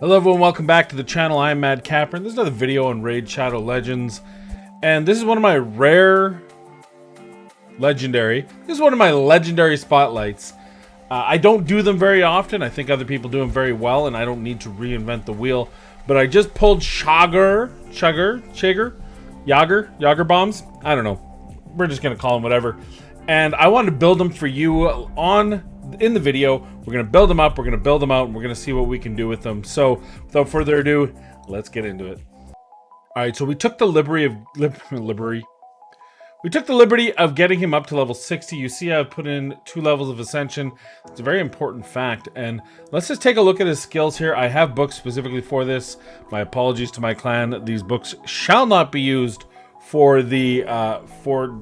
Hello everyone, welcome back to the channel. I'm Mad Capper, and this is another video on Raid Shadow Legends. And this is one of my legendary spotlights. I don't do them very often. I think other people do them very well, and I don't need to reinvent the wheel. But I just pulled Chagur bombs. I don't know. We're just gonna call them whatever. And I wanted to build them for you in the video. We're gonna build them up, we're gonna build them out, and we're gonna see what we can do with them. So without further ado, let's get into it. All right, so we took the liberty of getting him up to level 60. You see I've put in 2 levels of ascension. It's a very important fact. And let's just take a look at his skills here. I have books specifically for this. My apologies to my clan. These books shall not be used for the for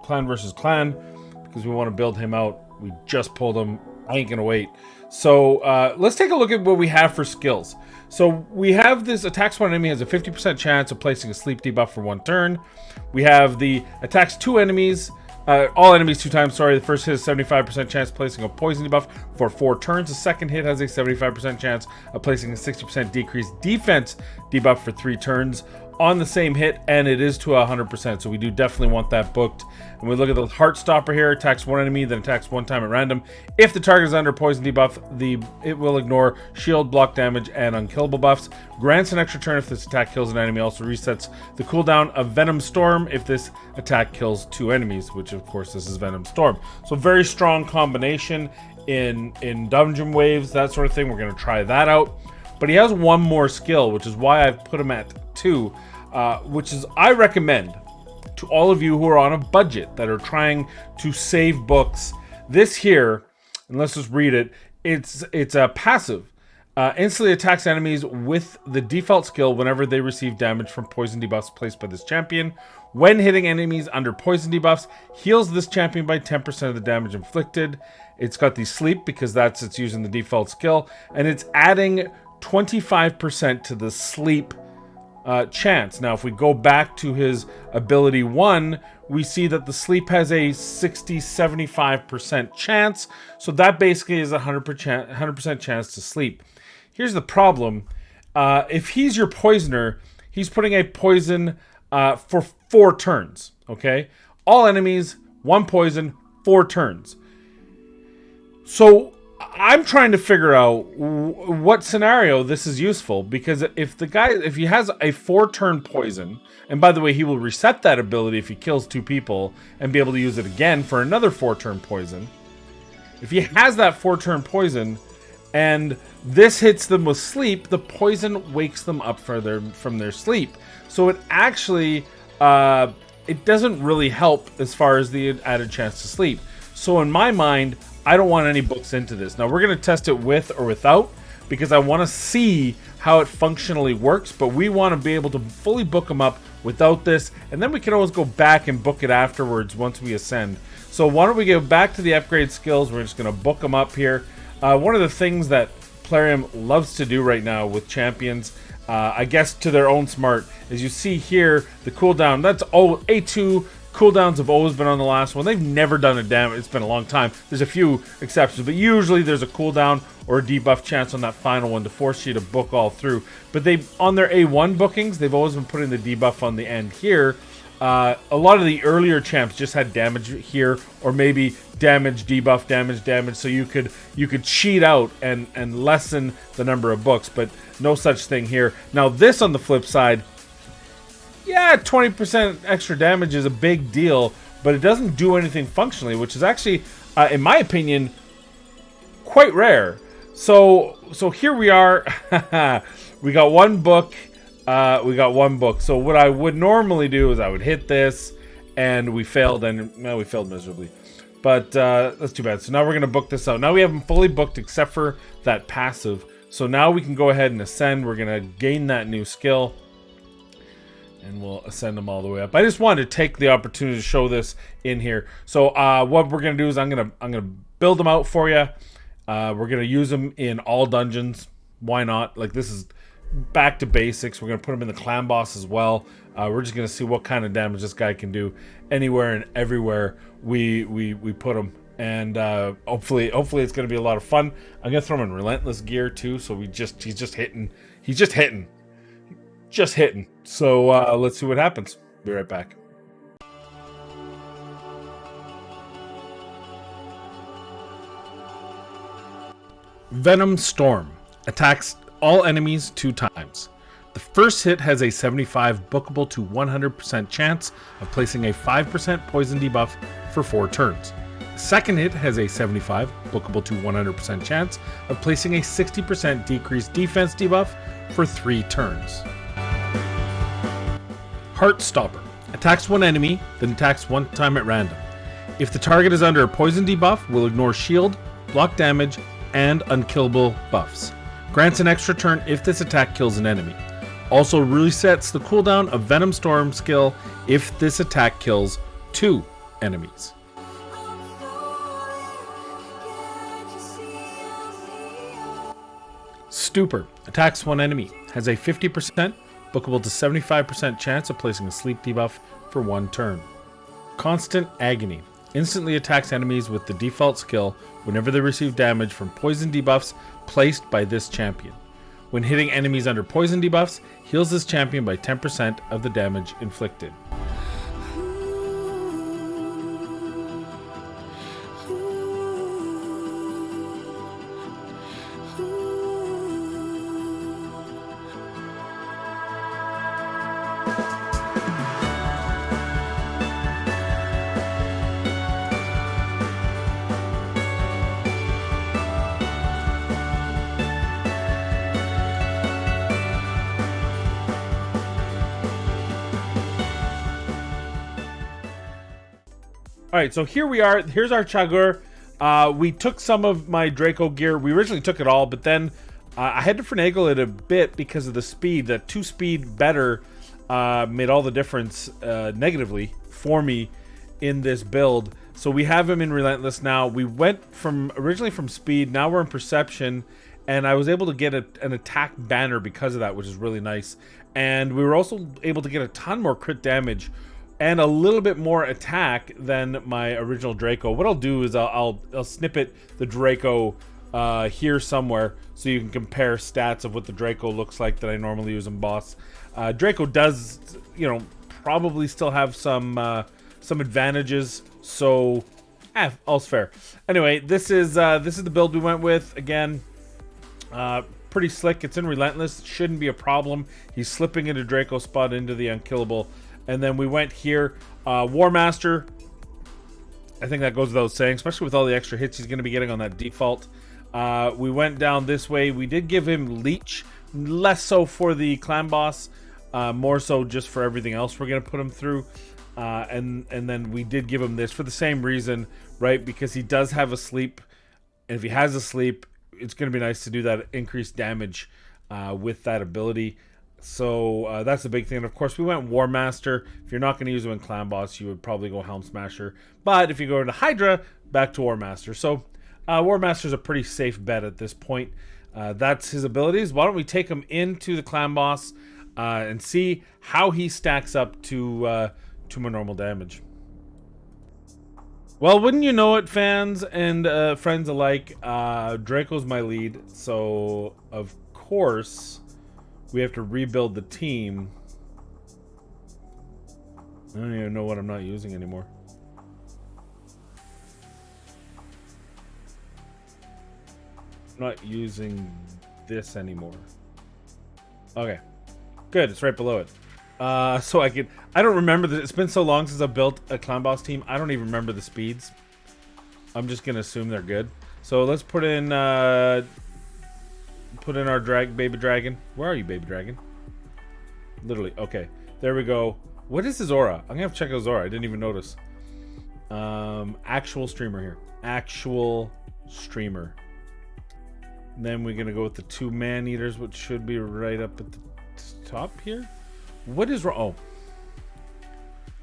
clan versus clan, because we want to build him out. We just pulled him. I ain't gonna wait. So let's take a look at what we have for skills. So we have this attacks one enemy has a 50% chance of placing a sleep debuff for 1 turn. We have the attacks 2 enemies, all enemies 2 times, sorry. The first hit is 75% chance of placing a poison debuff for 4 turns. The second hit has a 75% chance of placing a 60% decreased defense debuff for 3 turns on the same hit, and it is to 100%, so we do definitely want that booked. And we look at the Heart Stopper here, attacks 1 enemy, then attacks 1 time at random. If the target is under poison debuff, it will ignore shield, block damage, and unkillable buffs. Grants an extra turn if this attack kills an enemy. Also resets the cooldown of Venom Storm if this attack kills 2 enemies, which of course this is Venom Storm. So very strong combination in dungeon waves, that sort of thing. We're going to try that out. But he has 1 more skill, which is why I've put him at 2, which is I recommend to all of you who are on a budget that are trying to save books. This here, and let's just read it. It's a passive. Instantly attacks enemies with the default skill whenever they receive damage from poison debuffs placed by this champion. When hitting enemies under poison debuffs, heals this champion by 10% of the damage inflicted. It's got the sleep because it's using the default skill, and it's adding 25% to the sleep chance. Now, if we go back to his ability 1, we see that the sleep has a 60-75% chance. So that basically is a 100% chance to sleep. Here's the problem. If he's your poisoner, he's putting a poison for 4 turns. Okay? All enemies, 1 poison, 4 turns. So I'm trying to figure out what scenario this is useful, because if he has a 4-turn poison, and by the way, he will reset that ability if he kills 2 people and be able to use it again for another 4-turn poison. If he has that 4-turn poison and this hits them with sleep, the poison wakes them up from their sleep. So it actually it doesn't really help as far as the added chance to sleep. So in my mind, I don't want any books into this. Now we're going to test it with or without, because I want to see how it functionally works, but we want to be able to fully book them up without this, and then we can always go back and book it afterwards once we ascend. So why don't we go back to the upgrade skills? We're just going to book them up here. One of the things that Plarium loves to do right now with champions, I guess to their own smart, is you see here the cooldown. That's A2. Cooldowns have always been on the last one. They've never done a damage. It's been a long time. There's a few exceptions, but usually there's a cooldown or a debuff chance on that final one to force you to book all through. But on their A1 bookings, they've always been putting the debuff on the end here. A lot of the earlier champs just had damage here, or maybe damage, debuff, damage. So you could cheat out and lessen the number of books, but no such thing here. Now this, on the flip side, yeah, 20% extra damage is a big deal, but it doesn't do anything functionally, which is actually, in my opinion, quite rare. So here we are. We got 1 book. So what I would normally do is I would hit this, and we failed, we failed miserably. But that's too bad. So now we're going to book this out. Now we have them fully booked except for that passive. So now we can go ahead and ascend. We're going to gain that new skill, and we'll ascend them all the way up. I just wanted to take the opportunity to show this in here. So what we're gonna do is I'm gonna build them out for you. We're gonna use them in all dungeons. Why not? Like, this is back to basics. We're gonna put them in the clan boss as well. We're just gonna see what kind of damage this guy can do anywhere and everywhere we put him. And hopefully it's going to be a lot of fun. I'm going to throw him in relentless gear too, so he's just hitting. So let's see what happens. Be right back. Venom Storm attacks all enemies 2 times. The first hit has a 75 bookable to 100% chance of placing a 5% poison debuff for 4 turns. The second hit has a 75 bookable to 100% chance of placing a 60% decreased defense debuff for 3 turns. Heartstopper attacks 1 enemy, then attacks 1 time at random. If the target is under a poison debuff, will ignore shield, block damage, and unkillable buffs. Grants an extra turn if this attack kills an enemy. Also resets the cooldown of Venom Storm skill if this attack kills 2 enemies. Stupor attacks 1 enemy, has a 50% bookable to 75% chance of placing a sleep debuff for 1 turn. Constant Agony instantly attacks enemies with the default skill whenever they receive damage from poison debuffs placed by this champion. When hitting enemies under poison debuffs, heals this champion by 10% of the damage inflicted. Alright, so here we are. Here's our Chagur. We took some of my Draco gear. We originally took it all, but then I had to finagle it a bit because of the speed. The 2 speed better made all the difference negatively for me in this build. So we have him in Relentless now. We went originally from speed, now we're in Perception, and I was able to get an attack banner because of that, which is really nice. And we were also able to get a ton more crit damage and a little bit more attack than my original Draco. What I'll do is I'll snippet the Draco here somewhere so you can compare stats of what the Draco looks like that I normally use in boss. Draco does, probably still have some advantages, so all's fair. Anyway, this is the build we went with. Again, pretty slick. It's in Relentless. Shouldn't be a problem. He's slipping into Draco spot into the unkillable. And then we went here, War Master. I think that goes without saying, especially with all the extra hits he's going to be getting on that default. We went down this way. We did give him Leech, less so for the clan boss, more so just for everything else we're going to put him through. And then we did give him this for the same reason, right? Because he does have a sleep, and if he has a sleep, it's going to be nice to do that increased damage with that ability. So that's the big thing. And of course, we went War Master. If you're not going to use him in Clan Boss, you would probably go Helm Smasher. But if you go into Hydra, back to War Master. So War Master is a pretty safe bet at this point. That's his abilities. Why don't we take him into the Clan Boss and see how he stacks up to my normal damage. Well, wouldn't you know it, fans and friends alike, Draco's my lead. So, of course, we have to rebuild the team. I don't even know what I'm not using anymore. I'm not using this anymore. Okay. Good, it's right below it. So I don't remember it's been so long since I built a clan boss team. I don't even remember the speeds. I'm just gonna assume they're good. So let's put in our baby dragon. Where are you, baby dragon? Literally. Okay, there we go. What is his aura? I'm gonna have to check his aura. I didn't even notice. Actual streamer here. Actual streamer. And then we're gonna go with the 2 man-eaters, which should be right up at the top here. What is wrong? Oh,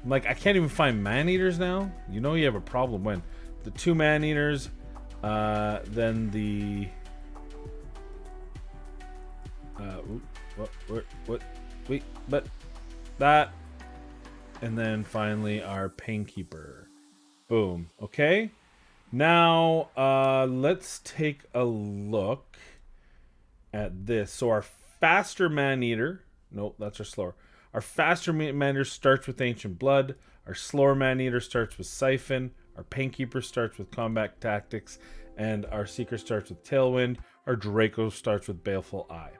like I can't even find man-eaters now. You know you have a problem when the 2 man-eaters, then the wait, but that, and then finally our Painkeeper. Boom. Okay, Now, let's take a look at this. So our faster man-eater, nope, that's our slower. Our faster man-eater starts with Ancient Blood. Our slower man-eater starts with Siphon. Our Painkeeper starts with Combat Tactics. And our Seeker starts with Tailwind. Our Draco starts with Baleful Eye.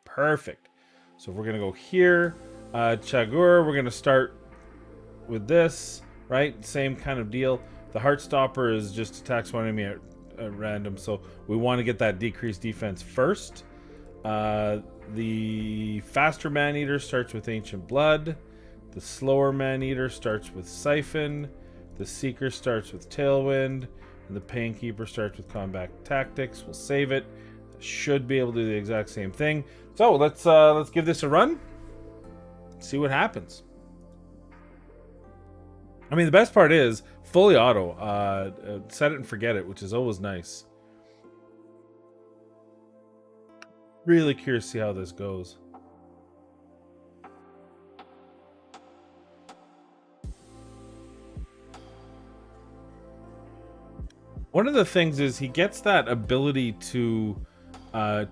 Perfect. So if we're going to go here, Chagur, we're going to start with this, right? Same kind of deal. The Heartstopper is just attacks one enemy at random, so we want to get that decreased defense first. The faster man-eater starts with Ancient Blood. The slower man-eater starts with Siphon. The Seeker starts with Tailwind. And the Painkeeper starts with Combat Tactics. We'll save it. Should be able to do the exact same thing. So let's give this a run. See what happens. I mean, the best part is fully auto. Set it and forget it, which is always nice. Really curious to see how this goes. One of the things is he gets that ability to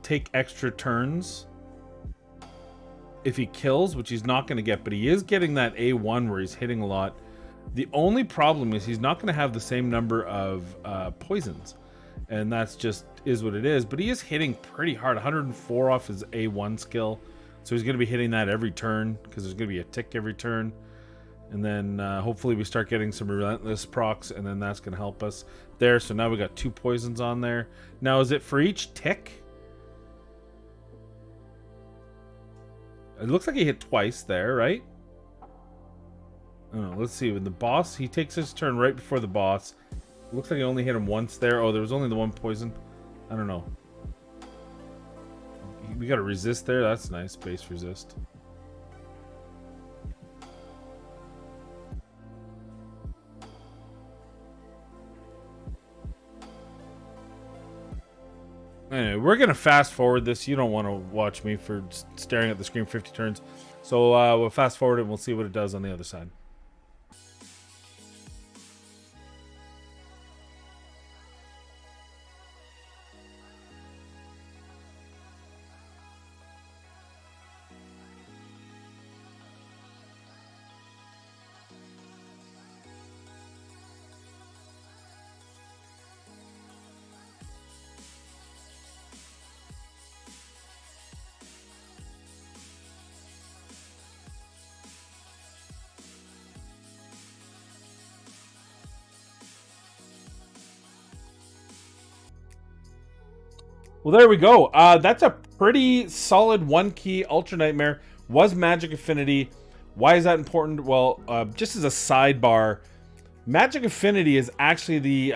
take extra turns if he kills, which he's not going to get, but he is getting that A1 where he's hitting a lot. The only problem is he's not going to have the same number of poisons, and that's just is what it is. But he is hitting pretty hard, 104 off his A1 skill, so he's going to be hitting that every turn because there's going to be a tick every turn. And then hopefully we start getting some relentless procs, and then that's going to help us there. So now we got 2 poisons on there. Now, is it for each tick? It looks like he hit twice there, right? Oh, let's see. When the boss, he takes his turn right before the boss. Looks like he only hit him once there. Oh, there was only the 1 poison. I don't know. We got a resist there. That's nice. Base resist. Anyway, we're going to fast forward this. You don't want to watch me for staring at the screen 50 turns. So we'll fast forward it and we'll see what it does on the other side. Well, there we go. That's a pretty solid 1-key Ultra Nightmare. Was Magic Affinity. Why is that important? Well, just as a sidebar, Magic Affinity is actually the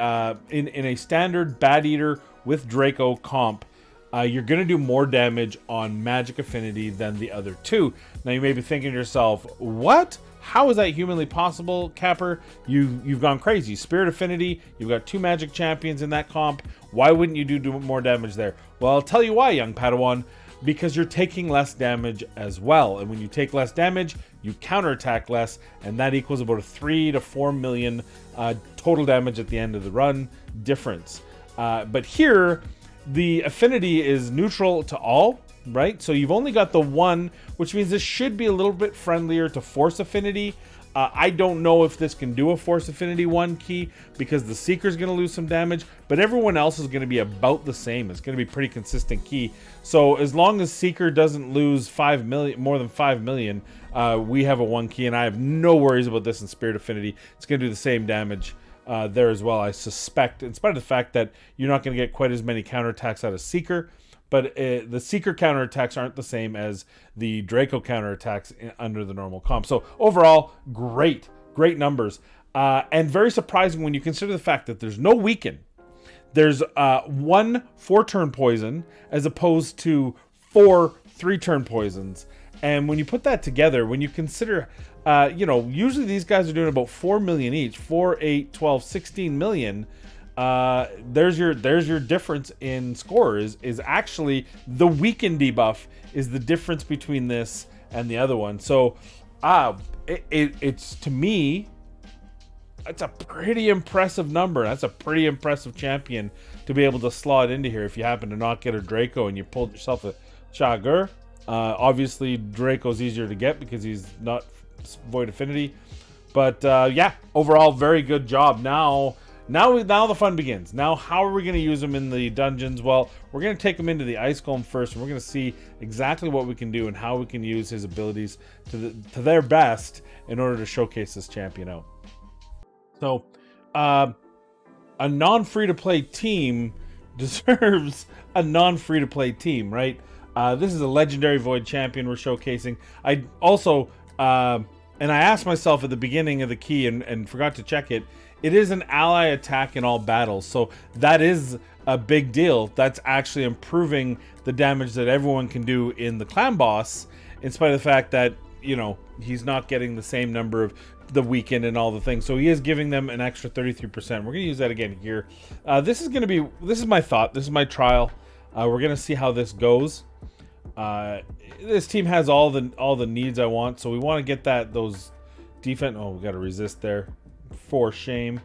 in a standard Bat Eater with Draco comp. You're going to do more damage on Magic Affinity than the other two. Now, you may be thinking to yourself, what? How is that humanly possible, Capper? You've gone crazy. Spirit Affinity, you've got 2 Magic Champions in that comp. Why wouldn't you do more damage there? Well, I'll tell you why, young Padawan. Because you're taking less damage as well. And when you take less damage, you counterattack less. And that equals about a 3 to 4 million total damage at the end of the run difference. But here, the affinity is neutral to all, right? So you've only got the 1, which means this should be a little bit friendlier to Force Affinity. I don't know if this can do a Force Affinity 1 key because the Seeker's going to lose some damage, but everyone else is going to be about the same. It's going to be pretty consistent key. So as long as Seeker doesn't lose 5 million, more than 5 million, we have a 1 key, and I have no worries about this in Spirit Affinity. It's going to do the same damage there as well, I suspect, in spite of the fact that you're not going to get quite as many counterattacks out of Seeker. But the Seeker counterattacks aren't the same as the Draco counterattacks under the normal comp. So overall, great numbers. And very surprising when you consider the fact that there's no weaken. There's 1 4-turn poison as opposed to 4 3-turn poisons. And when you put that together, when you consider, usually these guys are doing about 4 million each, 4, 8, 12, 16 million. There's your difference in score is actually the weaken debuff is the difference between this and the other one. So it's to me That's a pretty impressive number. That's a pretty impressive champion to be able to slot into here if you happen to not get a Draco and you pulled yourself a Chagur. Obviously, Draco's easier to get because he's not Void Affinity. But yeah, overall, very good job. Now the fun begins. Now, how are we going to use them in the dungeons? Well, we're going to take him into the Ice Golem first, and we're going to see exactly what we can do and how we can use his abilities to their best in order to showcase this champion out. So, a non-free-to-play team deserves a non-free-to-play team, right? This is a legendary Void champion we're showcasing. I also, and I asked myself at the beginning of the key and forgot to check it, it is an ally attack in all battles. So that is a big deal. That's actually improving the damage that everyone can do in the clan boss, in spite of the fact that, you know, he's not getting the same number of the weekend and all the things. So he is giving them an extra 33%. We're going to use that again here. This is my thought. This is my trial. We're going to see how this goes. This team has all the needs I want. So we want to get those defense. Oh, we got to resist there. For shame.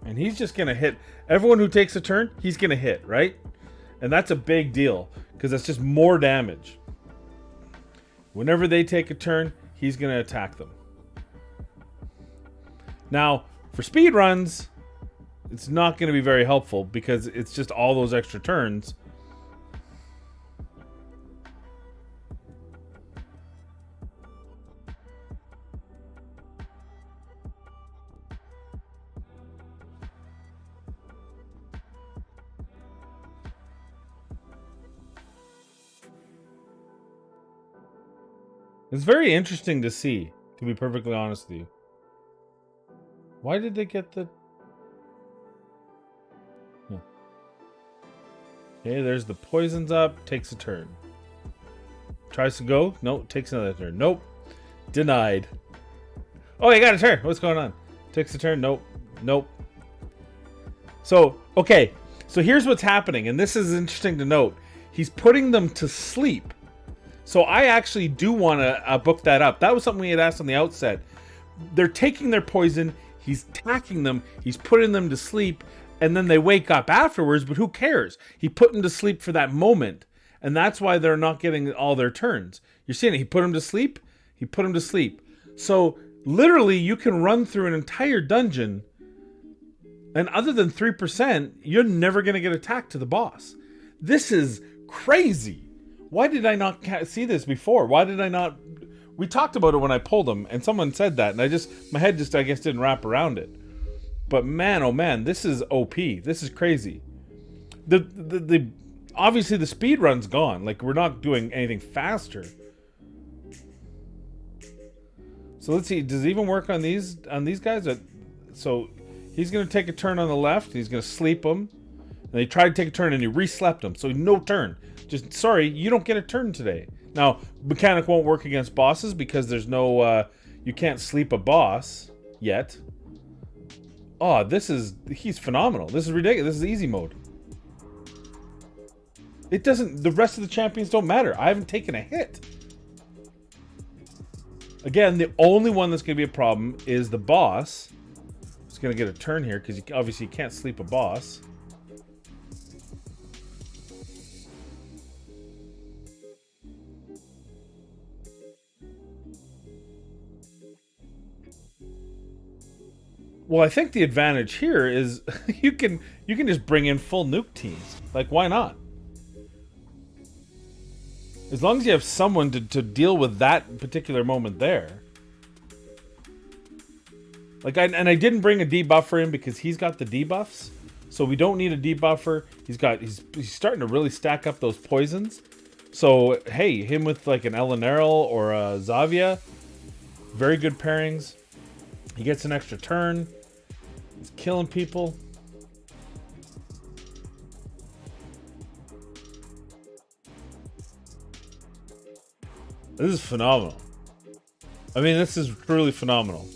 And he's just going to hit. Everyone who takes a turn, he's going to hit, right? And that's a big deal because that's just more damage. Whenever they take a turn, he's going to attack them. Now, for speed runs, it's not going to be very helpful because it's just all those extra turns. It's very interesting to see, to be perfectly honest with you. Why did they get the... Okay, there's the poisons up. Takes a turn. Tries to go. Nope. Takes another turn. Nope. Denied. Oh, you got a turn. What's going on? Takes a turn. Nope. Nope. So, okay. So here's what's happening. And this is interesting to note. He's putting them to sleep. So I actually do want to book that up. That was something we had asked on the outset. They're taking their poison. He's attacking them. He's putting them to sleep. And then they wake up afterwards, but who cares? He put them to sleep for that moment. And that's why they're not getting all their turns. You're seeing it. He put them to sleep. He put them to sleep. So literally you can run through an entire dungeon. And other than 3%, you're never going to get attacked to the boss. This is crazy. Why did I not see this before? Why did I not... We talked about it when I pulled him, and someone said that, and my head just, I guess, didn't wrap around it. But man, oh man, this is OP. This is crazy. Obviously the speed run's gone. Like, we're not doing anything faster. So let's see. Does it even work on these guys? So he's gonna take a turn on the left. He's gonna sleep him. And he tried to take a turn and he re-slept him. So no turn. Just sorry, you don't get a turn today. Now mechanic won't work against bosses because there's no you can't sleep a boss yet. Oh, he's phenomenal. This is ridiculous. This is easy mode. It doesn't, the rest of the champions don't matter. I haven't taken a hit. Again, the only one that's going to be a problem is the boss. He's going to get a turn here because obviously you can't sleep a boss. Well, I think the advantage here is you can just bring in full nuke teams. Like, why not? As long as you have someone to deal with that particular moment there. Like, I didn't bring a debuffer in because he's got the debuffs. So we don't need a debuffer. He's starting to really stack up those poisons. So, hey, him with like an Eleneril or a Zavia. Very good pairings. He gets an extra turn. He's killing people. This is phenomenal. I mean, this is truly phenomenal.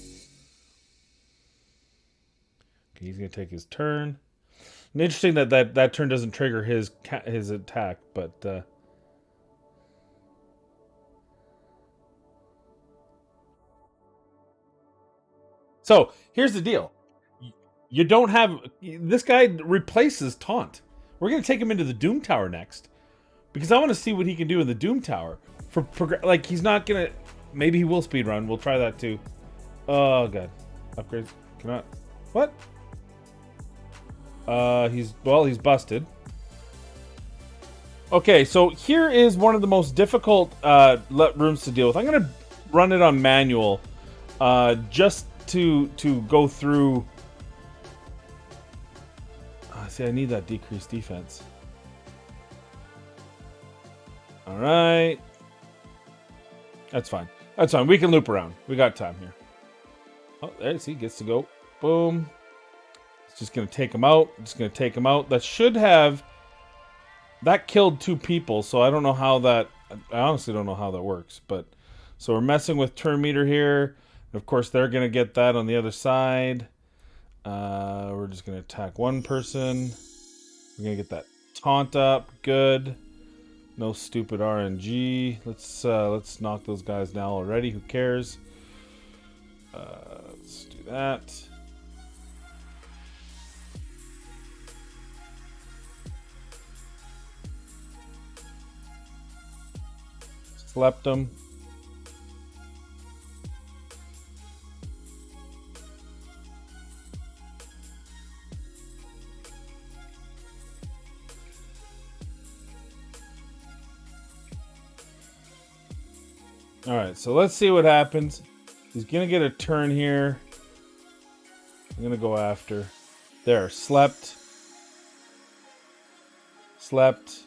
Okay, he's gonna take his turn. And interesting that turn doesn't trigger his attack, but So here's the deal. You don't have... This guy replaces Taunt. We're going to take him into the Doom Tower next. Because I want to see what he can do in the Doom Tower. Like, he's not going to... Maybe he will speedrun. We'll try that too. Oh, God. Upgrades. Cannot... What? He's busted. Okay, so here is one of the most difficult rooms to deal with. I'm going to run it on manual. Just to go through... See, I need that decreased defense. All right. That's fine. That's fine. We can loop around. We got time here. Oh, there. See, gets to go. Boom. It's just going to take him out. Just going to take him out. That should have... That killed 2 people, so I don't know how that... I honestly don't know how that works. But so we're messing with turn meter here. And of course, they're going to get that on the other side. We're just going to attack one person. We're going to get that taunt up. Good. No stupid RNG. Let's knock those guys down already. Who cares? Let's do that. Slept them. All right, so let's see what happens. He's gonna get a turn here. I'm gonna go after. There, slept. Slept.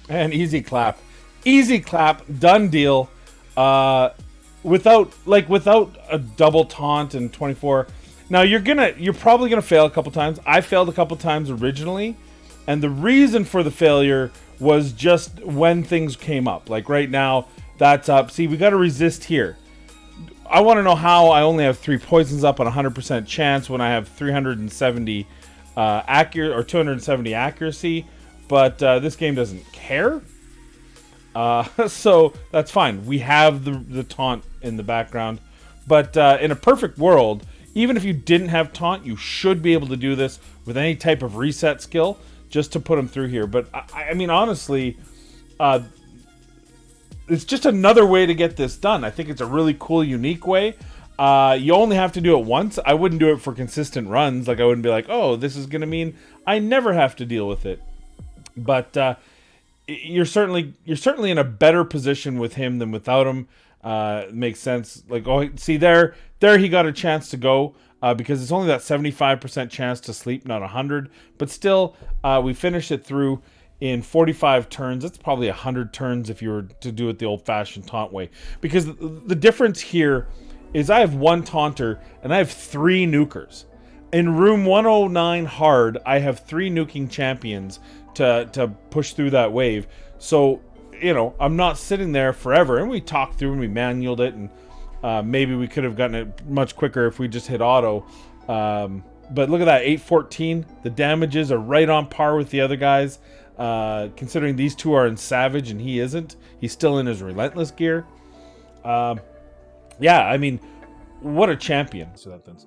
And easy clap. Easy clap, done deal. Without a double taunt and 24. Now you're probably gonna fail a couple times. I failed a couple times originally, and the reason for the failure was just when things came up. Like right now, that's up. See, we got to resist here. I want to know how I only have 3 poisons up on 100% chance when I have 370 accurate or 270 accuracy. But this game doesn't care. So that's fine. We have the taunt in the background. But in a perfect world, even if you didn't have taunt, you should be able to do this with any type of reset skill just to put them through here. But I mean, honestly, it's just another way to get this done. I think it's a really cool, unique way. You only have to do it once. I wouldn't do it for consistent runs. Like I wouldn't be like, oh, this is going to mean I never have to deal with it. But you're certainly in a better position with him than without him. It makes sense. Like, oh, see there he got a chance to go because it's only that 75% chance to sleep, not 100. But still, we finished it through in 45 turns. That's probably 100 turns if you were to do it the old-fashioned taunt way. Because the difference here is I have 1 taunter and I have 3 nukers. In room 109 hard, I have 3 nuking champions to push through that wave. So, you know, I'm not sitting there forever. And we talked through and we manualed it, and maybe we could have gotten it much quicker if we just hit auto. But look at that, 814. The damages are right on par with the other guys. Considering these 2 are in Savage and he isn't. He's still in his Relentless gear. Yeah, I mean, what a champion. So that thing's...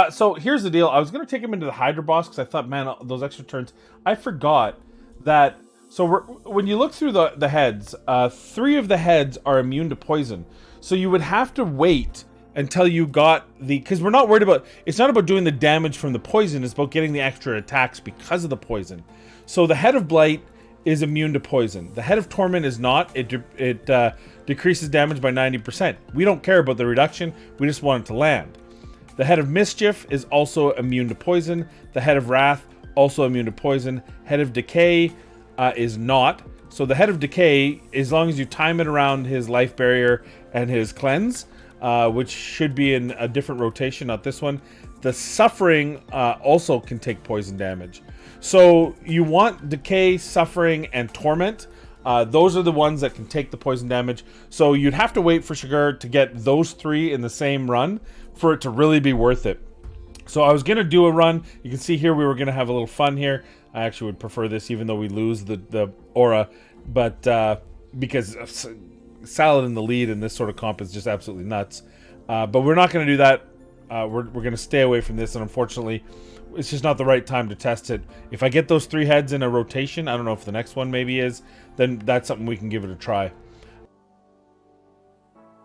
So here's the deal. I was going to take him into the Hydra boss because I thought, man, those extra turns. I forgot that. So when you look through the heads, 3 of the heads are immune to poison. So you would have to wait until you got the... Because we're not worried about... It's not about doing the damage from the poison. It's about getting the extra attacks because of the poison. So the head of Blight is immune to poison. The head of Torment is not. It decreases damage by 90%. We don't care about the reduction. We just want it to land. The Head of Mischief is also immune to poison. The Head of Wrath, also immune to poison. Head of Decay is not. So the Head of Decay, as long as you time it around his life barrier and his cleanse, which should be in a different rotation, not this one. The Suffering also can take poison damage. So you want Decay, Suffering, and Torment. Those are the ones that can take the poison damage. So you'd have to wait for Chagur to get those 3 in the same run for it to really be worth it. So I was going to do a run. You can see here we were going to have a little fun here. I actually would prefer this, even though we lose the aura. But because Salad in the lead in this sort of comp is just absolutely nuts. But we're not going to do that. We're going to stay away from this, and unfortunately, it's just not the right time to test it. If I get those 3 heads in a rotation, I don't know if the next one maybe is, then that's something we can give it a try.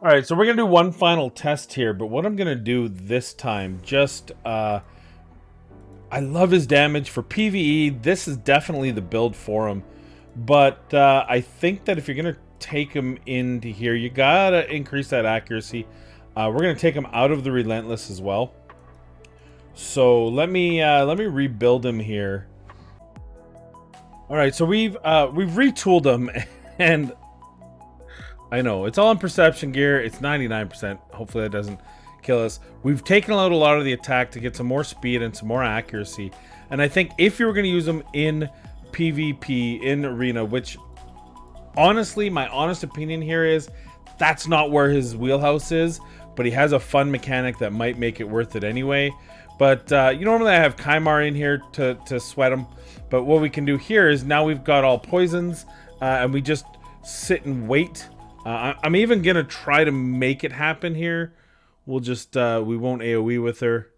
All right, so we're going to do one final test here, but what I'm going to do this time, just, I love his damage. For PvE, this is definitely the build for him, but I think that if you're going to take him into here, you got to increase that accuracy. We're going to take him out of the Relentless as well. So let me rebuild him here. All right, so we've retooled him, and I know it's all in perception gear. It's 99%. Hopefully that doesn't kill us. We've taken out a lot of the attack to get some more speed and some more accuracy. And I think if you were going to use him in PvP in arena, which honestly, my honest opinion here is that's not where his wheelhouse is. But he has a fun mechanic that might make it worth it anyway. But normally I have Kymar in here to sweat him. But what we can do here is now we've got all poisons, and we just sit and wait. I'm even gonna try to make it happen here. We'll just we won't AoE with her.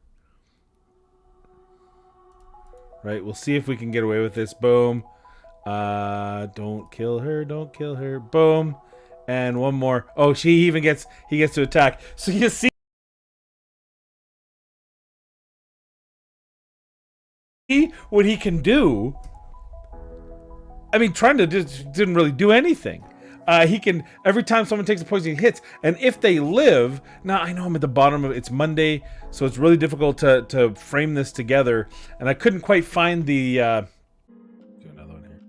Right, we'll see if we can get away with this. Boom. Don't kill her, don't kill her. Boom. And one more. Oh, he gets to attack. So you see what he can do. I mean, Trunda just didn't really do anything. He can, every time someone takes a poison, he hits. And if they live, now I know I'm at the bottom of it. It's Monday, so it's really difficult to frame this together. And I couldn't quite find the... do another one here.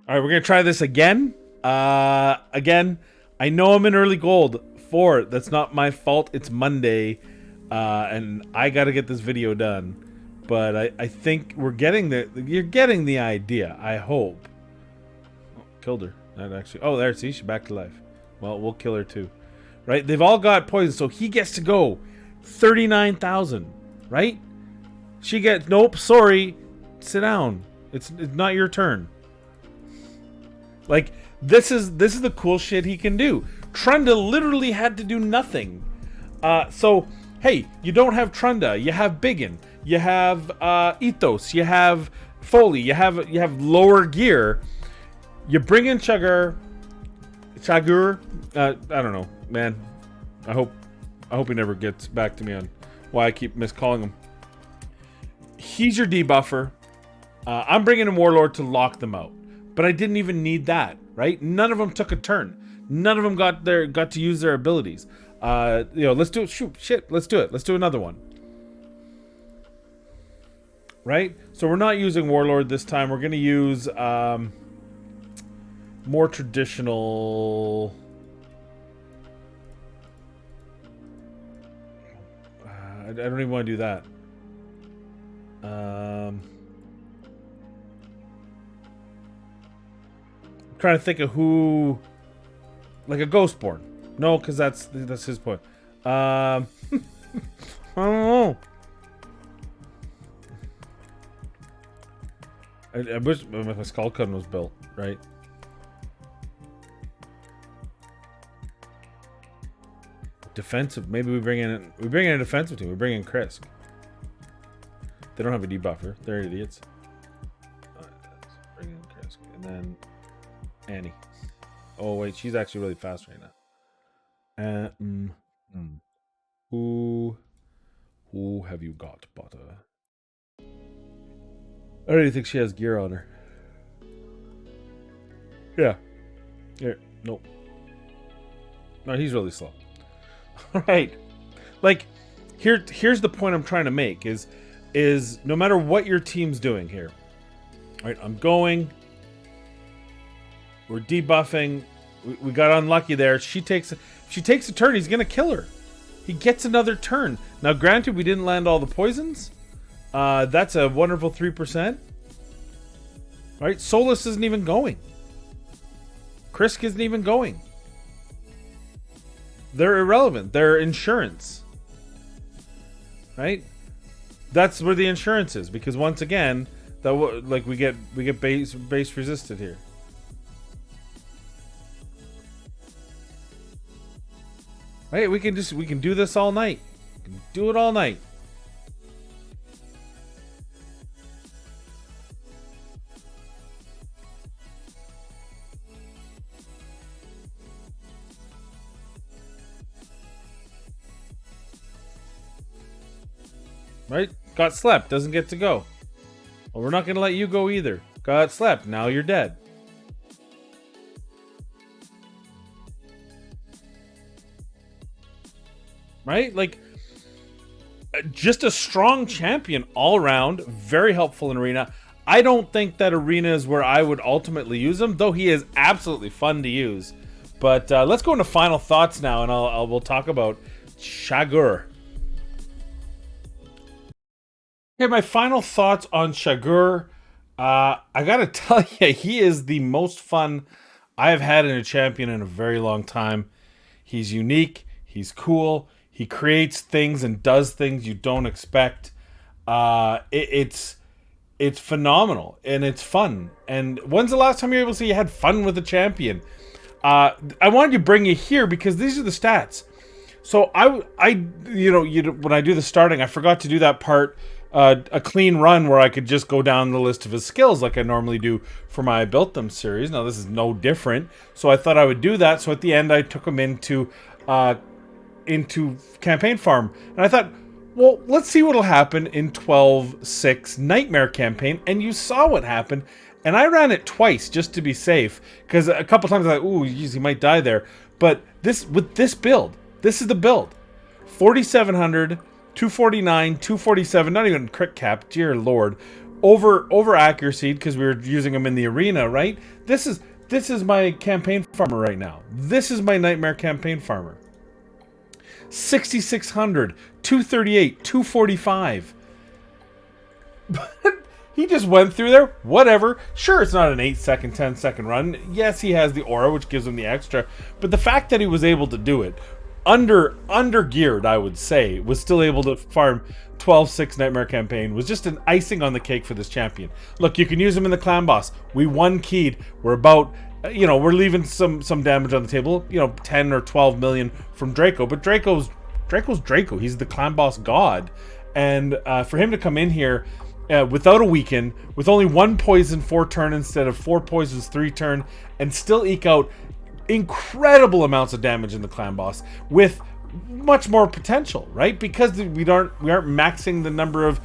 All right, we're going to try this again. Again, I know I'm in early gold. 4, that's not my fault. It's Monday, and I got to get this video done. But I think we're getting you're getting the idea, I hope. Oh, killed her. That actually, oh, there, see, she's back to life. Well, we'll kill her too. Right? They've all got poison, so he gets to go 39,000, right? She gets, nope, sorry, sit down. It's not your turn. Like, this is the cool shit he can do. Trunda literally had to do nothing. So, hey, you don't have Trunda, you have Biggin, you have Ethos, you have Foley, you have lower gear. You bring in Chagur. I don't know, man. I hope he never gets back to me on why I keep miscalling him. He's your debuffer. I'm bringing in Warlord to lock them out, but I didn't even need that, right? None of them took a turn. None of them got to use their abilities. Let's do it. Shoot, shit, let's do it. Let's do another one. Right? So we're not using Warlord this time. We're gonna use more traditional. I don't even want to do that. I'm trying to think of who, like a Ghostborn. No, because that's his point. I don't know. I wish my skull cutting was built right. Defensive. Maybe we bring in a defensive team. We bring in Krisk. They don't have a debuffer. They're idiots. Bring in Krisk and then Annie. Oh wait, she's actually really fast right now. Who have you got, Butter? I don't even think she has gear on her. Yeah. Here. Nope. No, he's really slow. Alright. Like, here's the point I'm trying to make is no matter what your team's doing here. Alright, I'm going. We're debuffing. We got unlucky there. If she takes a turn, he's gonna kill her. He gets another turn. Now granted we didn't land all the poisons. That's a wonderful 3%. Right? Solus isn't even going. Krisk isn't even going. They're irrelevant. They're insurance. Right? That's where the insurance is. Because once again, Like we get base resisted here. Right? We can do this all night. We can do it all night. Right? Got slept. Doesn't get to go. Well, we're not going to let you go either. Got slept. Now you're dead. Right? Like, just a strong champion all around. Very helpful in Arena. I don't think that Arena is where I would ultimately use him, though he is absolutely fun to use. But let's go into final thoughts now, and we'll talk about Chagur. Okay, my final thoughts on Chagur. I gotta tell you, he is the most fun I have had in a champion in a very long time. He's unique. He's cool. He creates things and does things you don't expect. It's phenomenal and it's fun. And when's the last time you were able to say you had fun with a champion? I wanted to bring you here because these are the stats. So when I do the starting, I forgot to do that part. A clean run where I could just go down the list of his skills like I normally do for my I Built Them series. Now this is no different, so I thought I would do that. So at the end I took him into campaign farm, and I thought, well, let's see what'll happen in 12-6 Nightmare campaign. And you saw what happened, and I ran it twice just to be safe, because a couple times I thought, ooh, geez, he might die there. But with this build, this is the build: 4,700. 249, 247, not even crit cap, dear lord. Over accuracy, because we were using them in the arena, right? This is my campaign farmer right now. This is my Nightmare campaign farmer. 6,600, 238, 245. He just went through there, whatever. Sure, it's not an 8-second, 10-second run. Yes, he has the aura, which gives him the extra. But the fact that he was able to do it, under geared, I would say, was still able to farm 12-6 Nightmare campaign, was just an icing on the cake for this champion. Look, you can use him in the clan boss. We one keyed. We're about, we're leaving some damage on the table. 10 or 12 million from Draco, but Draco's Draco. He's the clan boss god, and for him to come in here without a weaken, with only 1 poison 4 turn instead of 4 poisons 3 turn, and still eke out incredible amounts of damage in the clan boss with much more potential, right? Because we aren't maxing the number of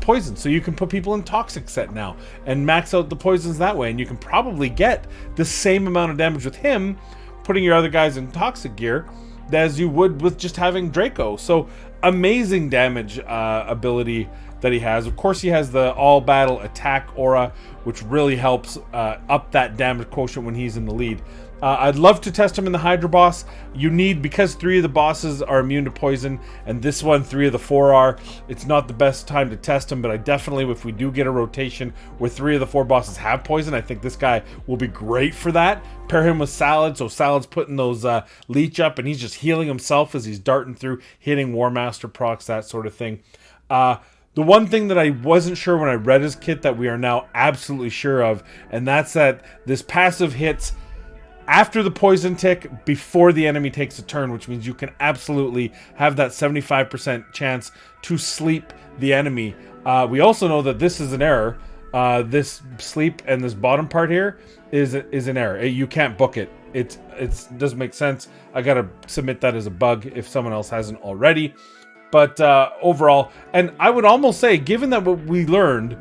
poisons, so you can put people in toxic set now and max out the poisons that way, and you can probably get the same amount of damage with him putting your other guys in toxic gear as you would with just having Draco. So amazing damage ability that he has. Of course, he has the all battle attack aura, which really helps up that damage quotient when he's in the lead. I'd love to test him in the Hydra boss. You need, because 3 of the bosses are immune to poison, and this one 3 of the 4 are. It's not the best time to test him, but I definitely, if we do get a rotation where 3 of the 4 bosses have poison, I think this guy will be great for that. Pair him with Salad, so Salad's putting those leech up, and he's just healing himself as he's darting through, hitting War Master procs, that sort of thing. The one thing that I wasn't sure when I read his kit that we are now absolutely sure of, and that's that this passive hits after the poison tick, before the enemy takes a turn, which means you can absolutely have that 75% chance to sleep the enemy. We also know that this is an error. This sleep and this bottom part here is an error. You can't book it. It doesn't make sense. I gotta submit that as a bug if someone else hasn't already. But overall, and I would almost say, given that what we learned,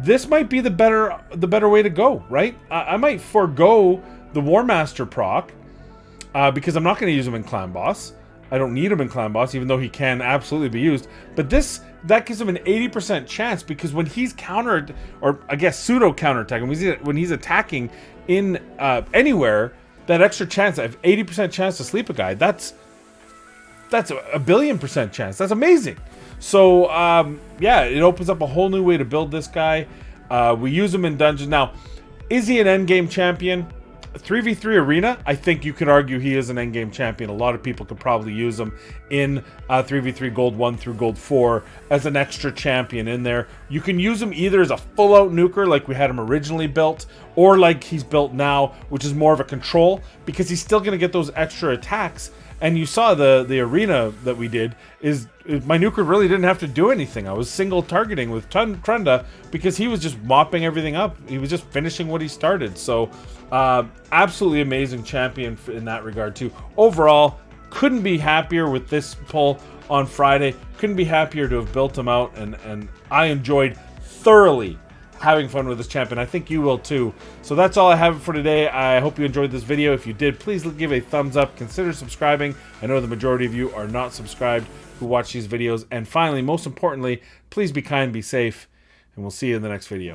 this might be the better way to go, right? I might forego the War Master proc because I'm not going to use him in Clan Boss. I don't need him in Clan Boss, even though he can absolutely be used. But that gives him an 80% chance, because when he's countered, or I guess pseudo counterattack, when he's attacking in anywhere, that extra chance, I have 80% chance to sleep a guy. That's a billion% chance. That's amazing. So, yeah, it opens up a whole new way to build this guy. We use him in dungeons. Now, is he an endgame champion? 3v3 arena, I think you could argue he is an endgame champion. A lot of people could probably use him in 3v3 Gold 1 through Gold 4 as an extra champion in there. You can use him either as a full-out nuker like we had him originally built, or like he's built now, which is more of a control, because he's still going to get those extra attacks. And you saw the arena that we did is my nuker really didn't have to do anything. I was single targeting with Trunda because he was just mopping everything up. He was just finishing what he started. So absolutely amazing champion in that regard too. Overall, couldn't be happier with this pull on Friday. Couldn't be happier to have built him out, and I enjoyed thoroughly having fun with this champion. I think you will too. So that's all I have for today. I hope you enjoyed this video. If you did, please give a thumbs up. Consider subscribing. I know the majority of you are not subscribed who watch these videos. And finally, most importantly, please be kind, be safe, and we'll see you in the next video.